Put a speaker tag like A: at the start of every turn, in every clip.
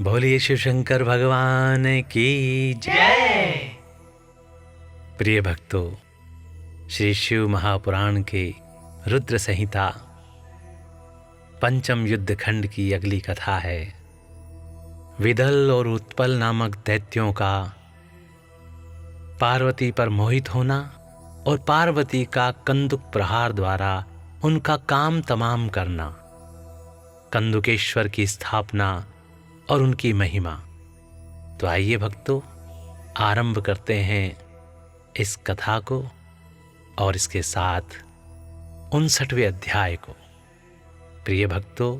A: बोलिए शिव शंकर भगवान की जय। प्रिय भक्तों, श्री शिव महापुराण के रुद्र संहिता पंचम युद्ध खंड की अगली कथा है विदल और उत्पल नामक दैत्यों का पार्वती पर मोहित होना और पार्वती का कंदुक प्रहार द्वारा उनका काम तमाम करना, कंदुकेश्वर की स्थापना और उनकी महिमा। तो आइए भक्तों, आरंभ करते हैं इस कथा को और इसके साथ 59वें अध्याय को। प्रिय भक्तों,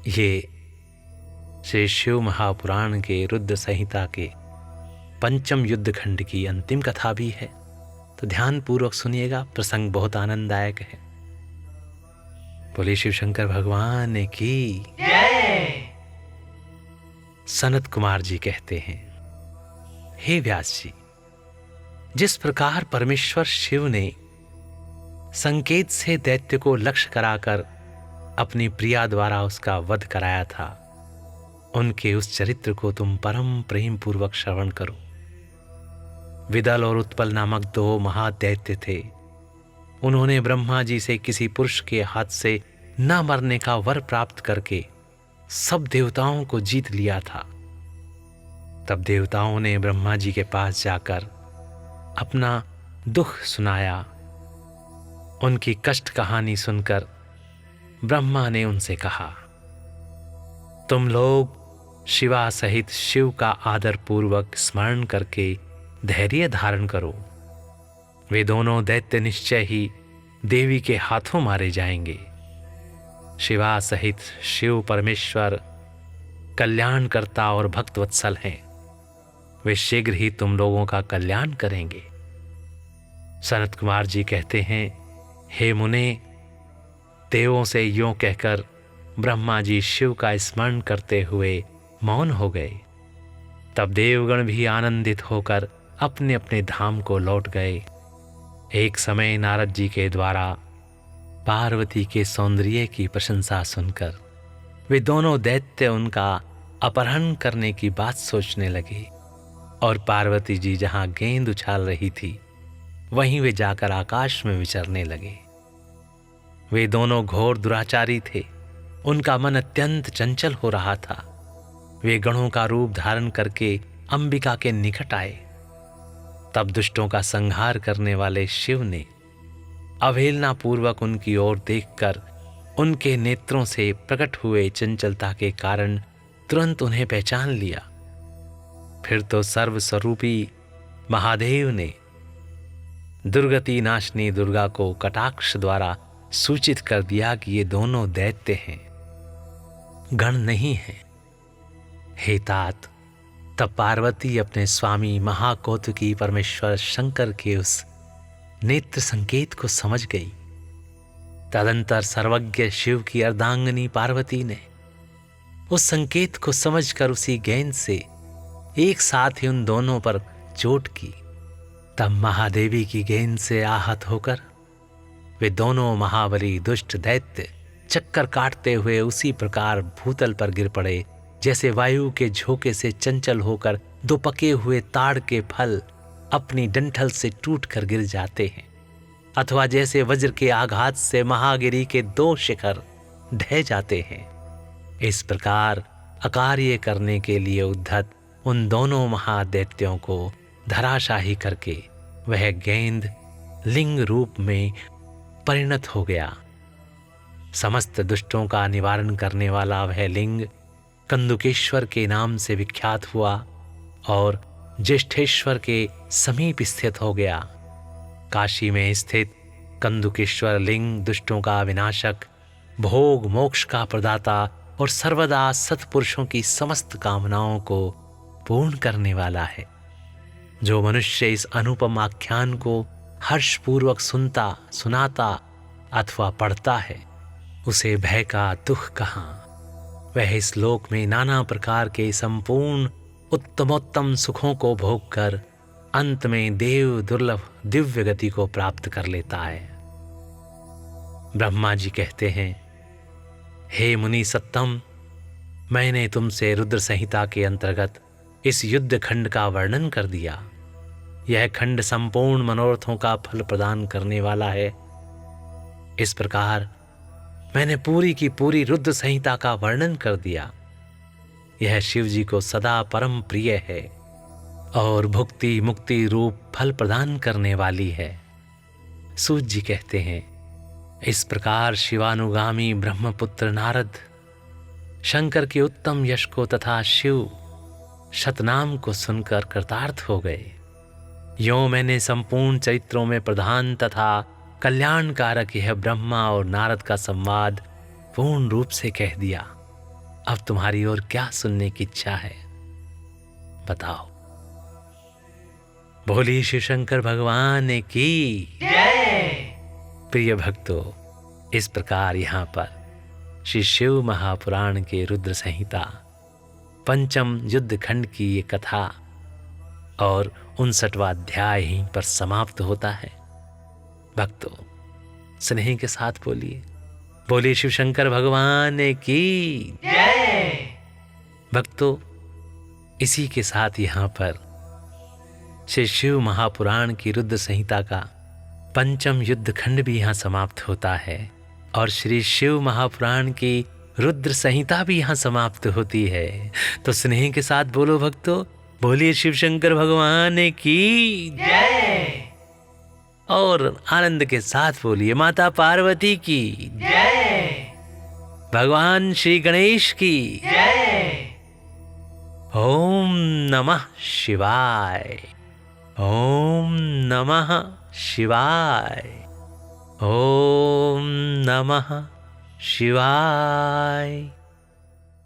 A: ये श्री शिव महापुराण के रुद्र संहिता के पंचम युद्ध खंड की अंतिम कथा भी है, तो ध्यान पूर्वक सुनिएगा। प्रसंग बहुत आनंददायक है। बोले शिव शंकर भगवान की जय। सनत कुमार जी कहते हैं, हे व्यास जी, जिस प्रकार परमेश्वर शिव ने संकेत से दैत्य को लक्ष्य कराकर अपनी प्रिया द्वारा उसका वध कराया था, उनके उस चरित्र को तुम परम प्रेम पूर्वक श्रवण करो। विदल और उत्पल नामक दो महादैत्य थे। उन्होंने ब्रह्मा जी से किसी पुरुष के हाथ से न मरने का वर प्राप्त करके सब देवताओं को जीत लिया था। तब देवताओं ने ब्रह्मा जी के पास जाकर अपना दुख सुनाया। उनकी कष्ट कहानी सुनकर ब्रह्मा ने उनसे कहा, तुम लोग शिवा सहित शिव का आदर पूर्वक स्मरण करके धैर्य धारण करो। वे दोनों दैत्य निश्चय ही देवी के हाथों मारे जाएंगे। शिवा सहित शिव परमेश्वर कल्याणकर्ता और भक्तवत्सल हैं। वे शीघ्र ही तुम लोगों का कल्याण करेंगे। सनत कुमार जी कहते हैं, हे मुने, देवों से यूं कहकर ब्रह्मा जी शिव का स्मरण करते हुए मौन हो गए। तब देवगण भी आनंदित होकर अपने अपने धाम को लौट गए। एक समय नारद जी के द्वारा पार्वती के सौंदर्य की प्रशंसा सुनकर वे दोनों दैत्य उनका अपहरण करने की बात सोचने लगे और पार्वती जी जहां गेंद उछाल रही थी वहीं वे जाकर आकाश में विचरने लगे। वे दोनों घोर दुराचारी थे। उनका मन अत्यंत चंचल हो रहा था। वे गणों का रूप धारण करके अंबिका के निकट आए। तब दुष्टों का संहार करने वाले शिव ने अवहेलना पूर्वक उनकी ओर देखकर उनके नेत्रों से प्रकट हुए चंचलता के कारण तुरंत उन्हें पहचान लिया। फिर तो सर्वस्वरूपी महादेव ने दुर्गति नाशनी दुर्गा को कटाक्ष द्वारा सूचित कर दिया कि ये दोनों दैत्य हैं, गण नहीं हैं। हे तात, तब पार्वती अपने स्वामी महाकौतुकी परमेश्वर शंकर के उस नेत्र संकेत को समझ गई। तदंतर सर्वज्ञ शिव की अर्धांगिनी पार्वती ने उस संकेत को समझकर उसी गेंद से एक साथ ही उन दोनों पर चोट की। तब महादेवी की गेंद से आहत होकर वे दोनों महाबली दुष्ट दैत्य चक्कर काटते हुए उसी प्रकार भूतल पर गिर पड़े जैसे वायु के झोंके से चंचल होकर दो पके हुए ताड़ के फल अपनी डंठल से टूटकर गिर जाते हैं, अथवा जैसे वज्र के आघात से महागिरी के दो शिखर ढह जाते हैं। इस प्रकार अकार्य करने के लिए उद्धत उन दोनों महादैत्यों को धराशाही करके वह गेंद लिंग रूप में परिणत हो गया। समस्त दुष्टों का निवारण करने वाला वह लिंग कंदुकेश्वर के नाम से विख्यात हुआ और ज्येष्ठेश्वर के समीप स्थित हो गया। काशी में स्थित कंदुकेश्वर लिंग दुष्टों का विनाशक, भोग मोक्ष का प्रदाता और सर्वदा सत्पुरुषों की समस्त कामनाओं को पूर्ण करने वाला है। जो मनुष्य इस अनुपम आख्यान को हर्षपूर्वक सुनता, सुनाता अथवा पढ़ता है, उसे भय का दुख कहाँ। वह इस लोक में नाना प्रकार के संपूर्ण उत्तमोत्तम सुखों को भोग कर अंत में देव दुर्लभ दिव्य गति को प्राप्त कर लेता है। ब्रह्मा जी कहते हैं, हे मुनि सत्तम, मैंने तुमसे रुद्र संहिता के अंतर्गत इस युद्ध खंड का वर्णन कर दिया। यह खंड संपूर्ण मनोरथों का फल प्रदान करने वाला है। इस प्रकार मैंने पूरी की पूरी रुद्र संहिता का वर्णन कर दिया। यह शिव जी को सदा परम प्रिय है और भुक्ति मुक्ति रूप फल प्रदान करने वाली है। सूत जी कहते हैं, इस प्रकार शिवानुगामी ब्रह्मपुत्र नारद शंकर के उत्तम यश को तथा शिव शतनाम को सुनकर कृतार्थ हो गए। यों मैंने संपूर्ण चरित्रों में प्रधान तथा कल्याणकारक यह ब्रह्मा और नारद का संवाद पूर्ण रूप से कह दिया। अब तुम्हारी ओर क्या सुनने की इच्छा है, बताओ। बोलिए शिव शंकर भगवान की जय। प्रिय भक्तों, इस प्रकार यहाँ पर श्री शिव महापुराण के रुद्र संहिता पंचम युद्ध खंड की ये कथा और 59वां अध्याय यहीं पर समाप्त होता है। भक्तों, स्नेह के साथ बोलिए, बोलिए शिव शंकर भगवान की जय। भक्तों, इसी के साथ यहाँ पर श्री शिव महापुराण की रुद्र संहिता का पंचम युद्ध खंड भी यहाँ समाप्त होता है और श्री शिव महापुराण की रुद्र संहिता भी यहाँ समाप्त होती है। तो स्नेह के साथ बोलो भक्तों, बोलिए शिव शंकर भगवान की जय। और आनंद के साथ बोलिए माता पार्वती की जय, भगवान श्री गणेश की जय। ओम नमः शिवाय, ओम नमः शिवाय, ओम नमः शिवाय।